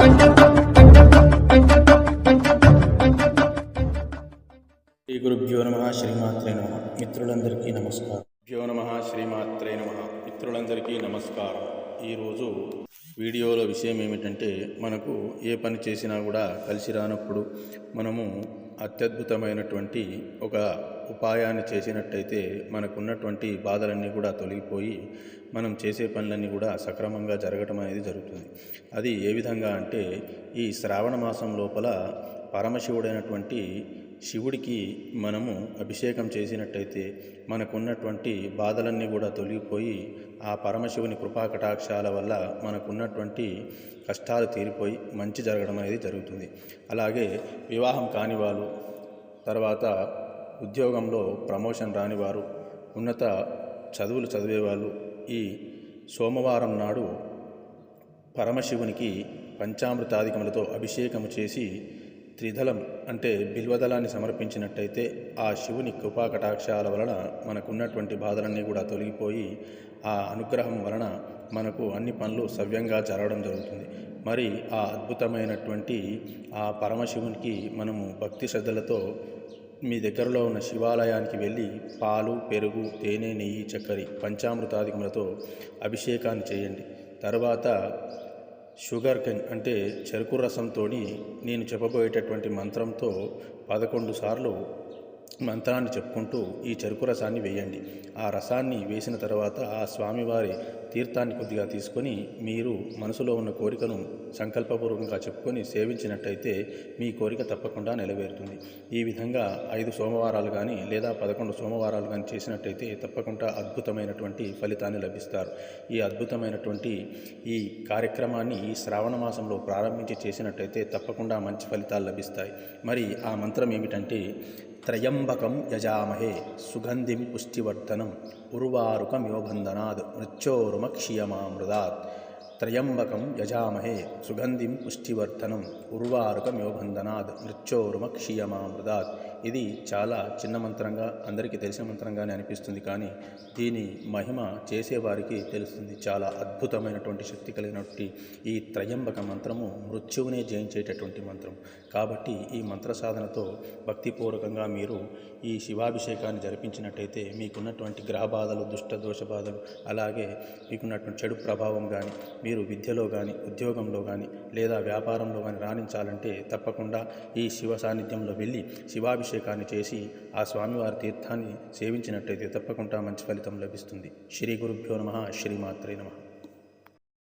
శ్రీ గురుభ్యో నమః శ్రీమాత్రే నమః. మిత్రులందరికీ నమస్కారం. భ్యో నమః శ్రీమాత్రే నమః. మిత్రులందరికీ నమస్కారం. ఈరోజు వీడియోలో విషయం ఏమిటంటే, మనకు ఏ పని చేసినా కూడా కలిసి రానప్పుడు మనము అత్యద్భుతమైనటువంటి ఒక ఉపాయాన్ని చేసినట్టయితే మనకున్నటువంటి బాధలన్నీ కూడా తొలగిపోయి మనం చేసే పనులన్నీ కూడా సక్రమంగా జరగటం అనేది జరుగుతుంది. అది ఏ విధంగా అంటే, ఈ శ్రావణ మాసం లోపల పరమశివుడైనటువంటి శివుడికి మనము అభిషేకం చేసినట్టయితే మనకున్నటువంటి బాధలన్నీ కూడా తొలగిపోయి ఆ పరమశివుని కృపాకటాక్షాల వల్ల మనకున్నటువంటి కష్టాలు తీరిపోయి మంచి జరగడం అనేది జరుగుతుంది. అలాగే వివాహం కాని వాళ్ళు, తర్వాత ఉద్యోగంలో ప్రమోషన్ రాని వారు, ఉన్నత చదువులు చదివేవాళ్ళు ఈ సోమవారం నాడు పరమశివునికి పంచామృతాధికములతో అభిషేకము చేసి త్రిదళం అంటే బిల్వదళాన్ని సమర్పించినట్టయితే ఆ శివుని కృపాకటాక్షాల వలన మనకున్నటువంటి బాధలన్నీ కూడా తొలగిపోయి ఆ అనుగ్రహం వలన మనకు అన్ని పనులు సవ్యంగా జరగడం జరుగుతుంది. మరి ఆ అద్భుతమైనటువంటి ఆ పరమశివునికి మనము భక్తి శ్రద్ధలతో మీ దగ్గరలో ఉన్న శివాలయానికి వెళ్ళి పాలు, పెరుగు, తేనె, నెయ్యి, చక్కెర పంచామృతాధికములతో అభిషేకాన్ని చేయండి. తర్వాత షుగర్ కెన్ అంటే చెరుకు రసంతో నేను చెప్పబోయేటటువంటి మంత్రంతో 11 సార్లు మంత్రాన్ని చెప్పుకుంటూ ఈ చెరుకు రసాన్ని వేయండి. ఆ రసాన్ని వేసిన తర్వాత ఆ స్వామివారి తీర్థాన్ని కొద్దిగా తీసుకొని మీరు మనసులో ఉన్న కోరికను సంకల్పపూర్వకంగా చెప్పుకొని సేవించినట్టయితే మీ కోరిక తప్పకుండా నెరవేరుతుంది. ఈ విధంగా 5 సోమవారాలు కానీ లేదా 11 సోమవారాలు కానీ చేసినట్టయితే తప్పకుండా అద్భుతమైనటువంటి ఫలితాన్ని లభిస్తారు. ఈ అద్భుతమైనటువంటి ఈ కార్యక్రమాన్ని ఈ శ్రావణ మాసంలో ప్రారంభించి చేసినట్టయితే తప్పకుండా మంచి ఫలితాలు లభిస్తాయి. మరి ఆ మంత్రం ఏమిటంటే, త్రయంబకం యజామహే సుగంధిం పుష్టివర్ధనం ఉర్వారుకమివ బంధనాద్ మృత్యోర్మక్షీయమామృదాత్. త్రయంబకం యజామహే సుగంధిం పుష్టివర్ధనం ఉర్వారుకమివ బంధనాద్ మృత్యోర్మక్షీయమామృదాత్. ఇది చాలా చిన్న మంత్రంగా అందరికీ తెలిసిన మంత్రంగానే అనిపిస్తుంది, కానీ దీని మహిమ చేసేవారికి తెలుస్తుంది. చాలా అద్భుతమైనటువంటి శక్తి కలిగినటువంటి ఈ త్రయంబక మంత్రము మృత్యువునే జయించేటటువంటి మంత్రం. కాబట్టి ఈ మంత్ర సాధనతో భక్తిపూర్వకంగా మీరు ఈ శివాభిషేకాన్ని జరిపించినట్టయితే మీకున్నటువంటి గ్రహ బాధలు, దుష్ట దోష బాధలు, అలాగే మీకున్నటువంటి చెడు ప్రభావం కానీ, మీరు విద్యలో కానీ, ఉద్యోగంలో కానీ లేదా వ్యాపారంలో కానీ రాణించాలంటే తప్పకుండా ఈ శివ సాన్నిధ్యంలో వెళ్ళి శివాభిషేకాన్ని చేసి ఆ స్వామివారి తీర్థాన్ని సేవించినట్టయితే తప్పకుండా మంచి ఫలితం లభిస్తుంది. శ్రీ గురుభ్యో నమః. శ్రీమాత్రే నమః.